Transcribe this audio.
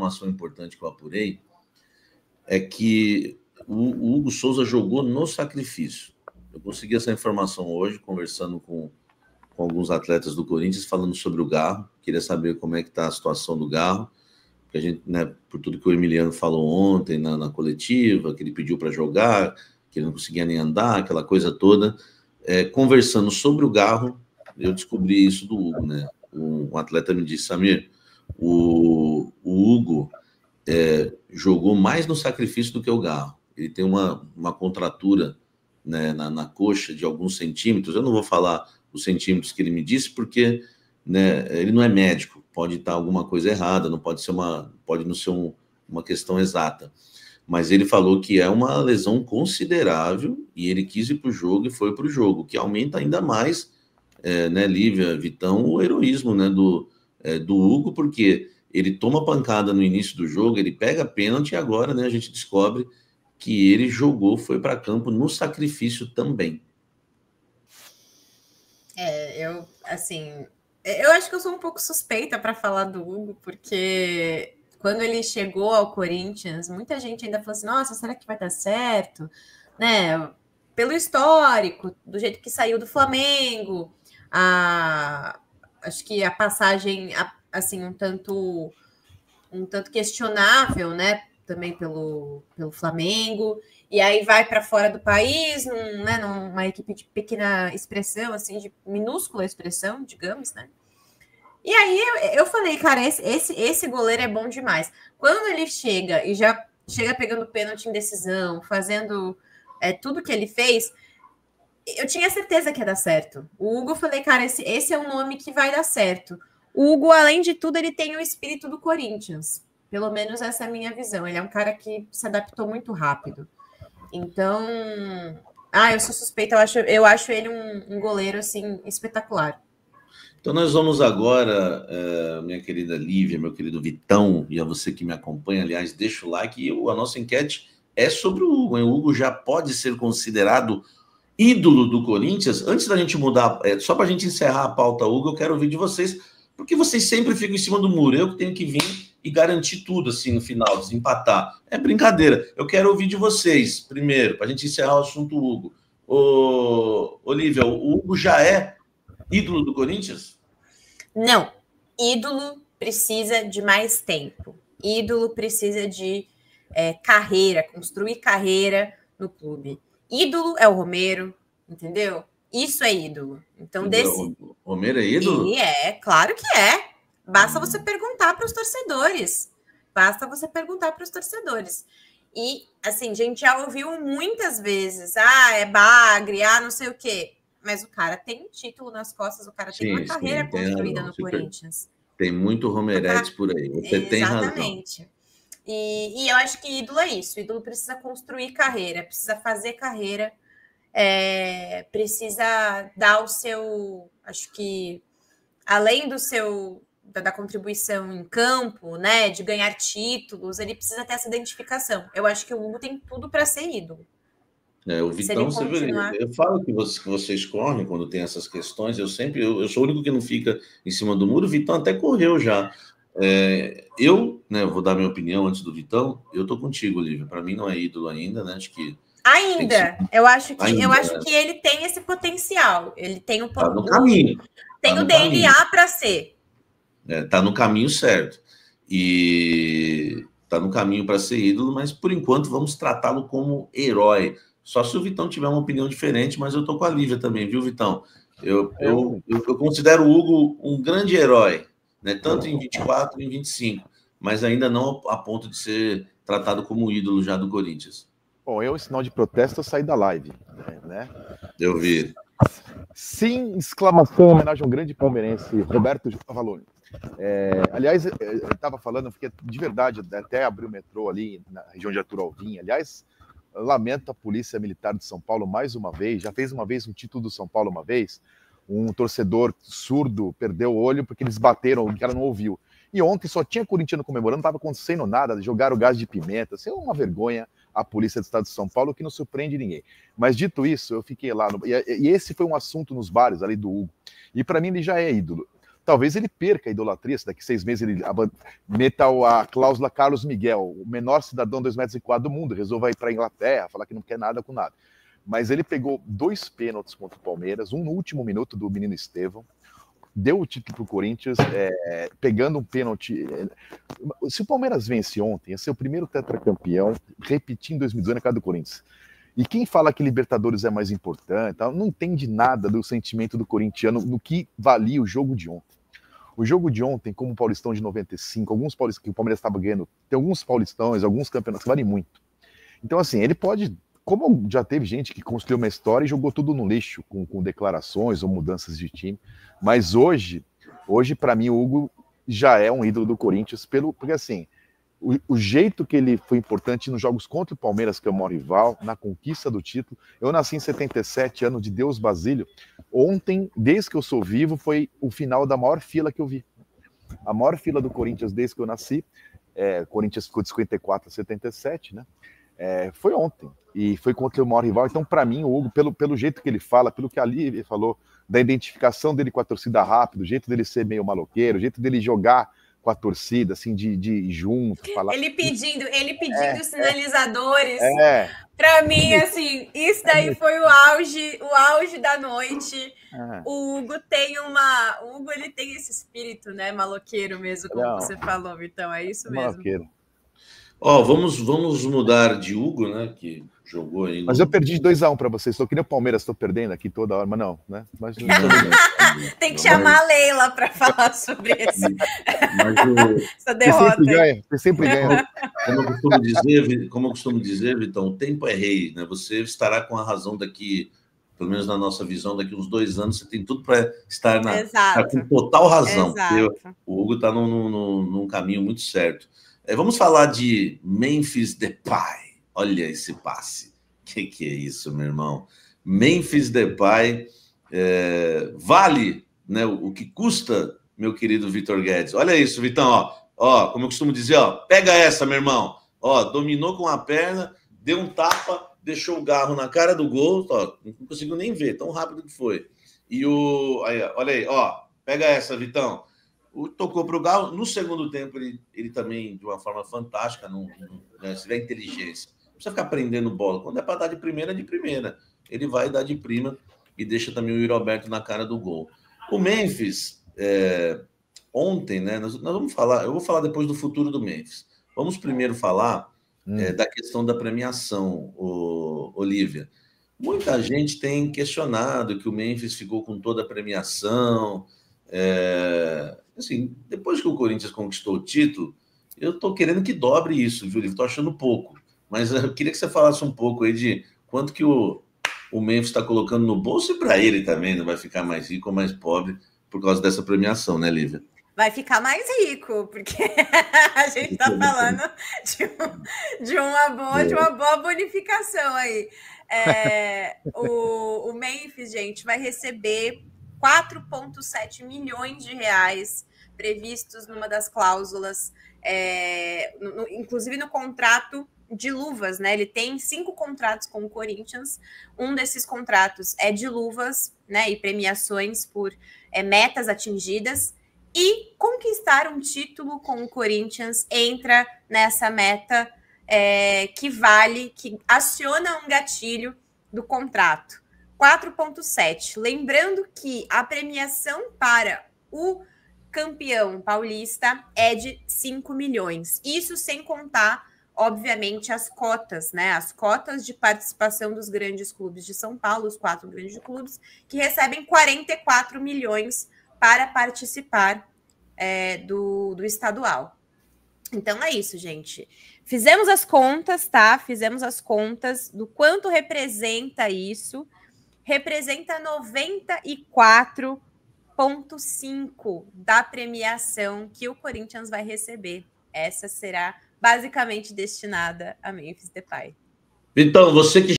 informação importante que eu apurei é que o Hugo Souza jogou no sacrifício. Eu consegui essa informação hoje, conversando com alguns atletas do Corinthians, falando sobre o Garro. Queria saber como é que está a situação do Garro, porque a gente, né, por tudo que o Emiliano falou ontem na coletiva, que ele pediu para jogar, que ele não conseguia nem andar, aquela coisa toda. Conversando sobre o Garro, eu descobri isso do Hugo, né? Um atleta me disse, Samir, o Hugo jogou mais no sacrifício do que o Garro. Ele tem uma contratura, né, na coxa de alguns centímetros. Eu não vou falar os centímetros que ele me disse, porque, né, ele não é médico. Pode estar alguma coisa errada, pode não ser uma questão exata. Mas ele falou que é uma lesão considerável e ele quis ir para o jogo e foi para o jogo, que aumenta ainda mais, né, Lívia, Vitão, o heroísmo, né, do Hugo, porque ele toma pancada no início do jogo, ele pega pênalti e agora, né, a gente descobre que ele foi para campo no sacrifício também. Eu acho que eu sou um pouco suspeita para falar do Hugo, porque quando ele chegou ao Corinthians, muita gente ainda falou assim, nossa, será que vai dar certo? Né? Pelo histórico, do jeito que saiu do Flamengo, acho que a passagem, assim, um tanto questionável, né? Também pelo Flamengo, e aí vai para fora do país, numa equipe de pequena expressão, assim, de minúscula expressão, digamos, né? E aí eu falei, cara, esse goleiro é bom demais. Quando ele chega e já chega pegando pênalti em decisão, fazendo tudo que ele fez, eu tinha certeza que ia dar certo. O Hugo, eu falei, cara, esse é um nome que vai dar certo. O Hugo, além de tudo, ele tem o espírito do Corinthians. Pelo menos essa é a minha visão. Ele é um cara que se adaptou muito rápido. Então, eu sou suspeita. Eu acho ele um goleiro, assim, espetacular. Então, nós vamos agora, minha querida Lívia, meu querido Vitão, e a você que me acompanha, aliás, deixa o like. E a nossa enquete é sobre o Hugo. O Hugo já pode ser considerado ídolo do Corinthians? Antes da gente mudar, só para a gente encerrar a pauta, Hugo, eu quero ouvir de vocês, porque vocês sempre ficam em cima do muro. Eu que tenho que vir e garantir tudo, assim, no final, desempatar. É brincadeira. Eu quero ouvir de vocês, primeiro, para a gente encerrar o assunto Hugo. Olívia, o Hugo já é ídolo do Corinthians? Não. Ídolo precisa de mais tempo. Ídolo precisa de carreira, construir carreira no clube. Ídolo é o Romero, entendeu? Isso é ídolo. Então, Romero é ídolo? Ele claro que é. Basta você perguntar para os torcedores. E, assim, a gente já ouviu muitas vezes, é bagre, não sei o quê. Mas o cara tem um título nas costas, o cara tem uma carreira construída no Corinthians. Tem muito Romeretes por aí, você tem razão. Exatamente. E eu acho que ídolo é isso. Ídolo precisa construir carreira, precisa fazer carreira, precisa dar o seu... Acho que, além da contribuição em campo, né, de ganhar títulos, ele precisa ter essa identificação. Eu acho que o Hugo tem tudo para ser ídolo. O Vitão, eu falo que vocês correm quando tem essas questões, eu sou o único que não fica em cima do muro. O Vitão até correu já. Eu vou dar minha opinião antes do Vitão. Eu tô contigo, Olívia. Para mim não é ídolo ainda, né? Acho que ainda. Eu acho que ele tem esse potencial. Ele tem tá no caminho. Tem o DNA para ser. Tá no caminho certo. E tá no caminho para ser ídolo, mas por enquanto vamos tratá-lo como herói. Só se o Vitão tiver uma opinião diferente, mas eu tô com a Lívia também, viu, Vitão? Eu considero o Hugo um grande herói, né? Tanto em 24 e em 25, mas ainda não a ponto de ser tratado como ídolo já do Corinthians. Bom, em sinal de protesto, eu saí da live, né? Eu vi. Sim, exclamação, em homenagem a um grande palmeirense, Roberto Valone. Aliás, eu estava falando, porque de verdade, até abrir o metrô ali na região de Arthur Alvim. Aliás, lamento a Polícia Militar de São Paulo mais uma vez. Já fez uma vez um título do São Paulo uma vez. Um torcedor surdo perdeu o olho porque eles bateram, o cara não ouviu. E ontem só tinha corintiano comemorando, não estava acontecendo nada, jogaram gás de pimenta. Isso é uma vergonha a Polícia do Estado de São Paulo, que não surpreende ninguém. Mas dito isso, eu fiquei lá. E esse foi um assunto nos bares ali do Hugo. E para mim ele já é ídolo. talvez ele perca a idolatria, se daqui 6 meses ele meta a cláusula Carlos Miguel, o menor cidadão 2,04 m do mundo, resolva ir para a Inglaterra, falar que não quer nada com nada. Mas ele pegou 2 pênaltis contra o Palmeiras, um no último minuto do menino Estevão, deu o título para o Corinthians, pegando um pênalti. Se o Palmeiras vence ontem, ia ser o primeiro tetracampeão, repetindo 2018 na casa do Corinthians. E quem fala que Libertadores é mais importante, não entende nada do sentimento do corintiano, no que valia o jogo de ontem. O jogo de ontem, como o Paulistão de 95, alguns paulistas que o Palmeiras estava ganhando, tem alguns paulistões, alguns campeonatos que valem muito. Então, assim, ele pode, como já teve gente que construiu uma história e jogou tudo no lixo, com declarações ou mudanças de time, mas hoje para mim, o Hugo já é um ídolo do Corinthians, porque assim, o jeito que ele foi importante nos jogos contra o Palmeiras, que é o maior rival, na conquista do título. Eu nasci em 77, ano de Deus Basílio. Ontem, desde que eu sou vivo, foi o final da maior fila que eu vi. A maior fila do Corinthians desde que eu nasci, Corinthians ficou de 54 a 77, né? Foi ontem, e foi contra o maior rival. Então, para mim, o Hugo, pelo jeito que ele fala, pelo que ali ele falou, da identificação dele com a torcida rápido, o jeito dele ser meio maloqueiro, o jeito dele jogar com a torcida, assim, de ir junto, falar... Ele pedindo sinalizadores. Para mim, assim, isso daí foi o auge da noite. O Hugo ele tem esse espírito, né, maloqueiro mesmo, como você falou, Vitão, é isso mesmo. Maloqueiro. Vamos mudar de Hugo, né, que jogou aí. Mas eu perdi de 2-1 para vocês, estou que nem o Palmeiras, estou perdendo aqui toda hora, mas não, né? Mas tem que chamar a Leila para falar sobre isso. Essa derrota. Você sempre ganha. Como eu costumo dizer, Vitão, o tempo é rei, né? Você estará com a razão daqui, pelo menos na nossa visão, daqui uns 2 anos, você tem tudo para estar com total razão. O Hugo está num caminho muito certo. Vamos falar de Memphis Depay. Olha esse passe. Que é isso, meu irmão? Memphis Depay vale, né, o que custa, meu querido Vitor Guedes. Olha isso, Vitão. Ó, como eu costumo dizer, pega essa, meu irmão. Dominou com a perna, deu um tapa, deixou o garro na cara do gol. Não conseguiu nem ver, tão rápido que foi. E olha aí, pega essa, Vitão. Tocou para o Galo. No segundo tempo, ele também, de uma forma fantástica, se tiver inteligência, não precisa ficar prendendo bola. Quando é para dar de primeira, é de primeira. Ele vai dar de prima e deixa também o Yuri Alberto na cara do gol. O Memphis, ontem, né? Nós vamos falar, eu vou falar depois do futuro do Memphis. Vamos primeiro falar da questão da premiação, Olívia. Muita gente tem questionado que o Memphis ficou com toda a premiação. Assim, depois que o Corinthians conquistou o título, eu estou querendo que dobre isso, viu, Estou achando pouco. Mas eu queria que você falasse um pouco aí de quanto que o Memphis está colocando no bolso e para ele também, não vai ficar mais rico ou mais pobre por causa dessa premiação, né, Lívia? Vai ficar mais rico, porque a gente está falando de uma boa bonificação aí. O Memphis, gente, vai receber 4,7 milhões de reais previstos numa das cláusulas, inclusive no contrato de luvas, né? Ele tem 5 contratos com o Corinthians. Um desses contratos é de luvas, né? E premiações por metas atingidas. E conquistar um título com o Corinthians entra nessa meta que aciona um gatilho do contrato. 4,7. Lembrando que a premiação para o campeão paulista é de 5 milhões. Isso sem contar, obviamente, as cotas, né? As cotas de participação dos grandes clubes de São Paulo, os 4 grandes clubes, que recebem 44 milhões para participar do estadual. Então é isso, gente. Fizemos as contas, tá? Fizemos as contas do quanto representa isso. Representa 94,5% da premiação que o Corinthians vai receber. Essa será basicamente destinada a Memphis Depay. Então, você que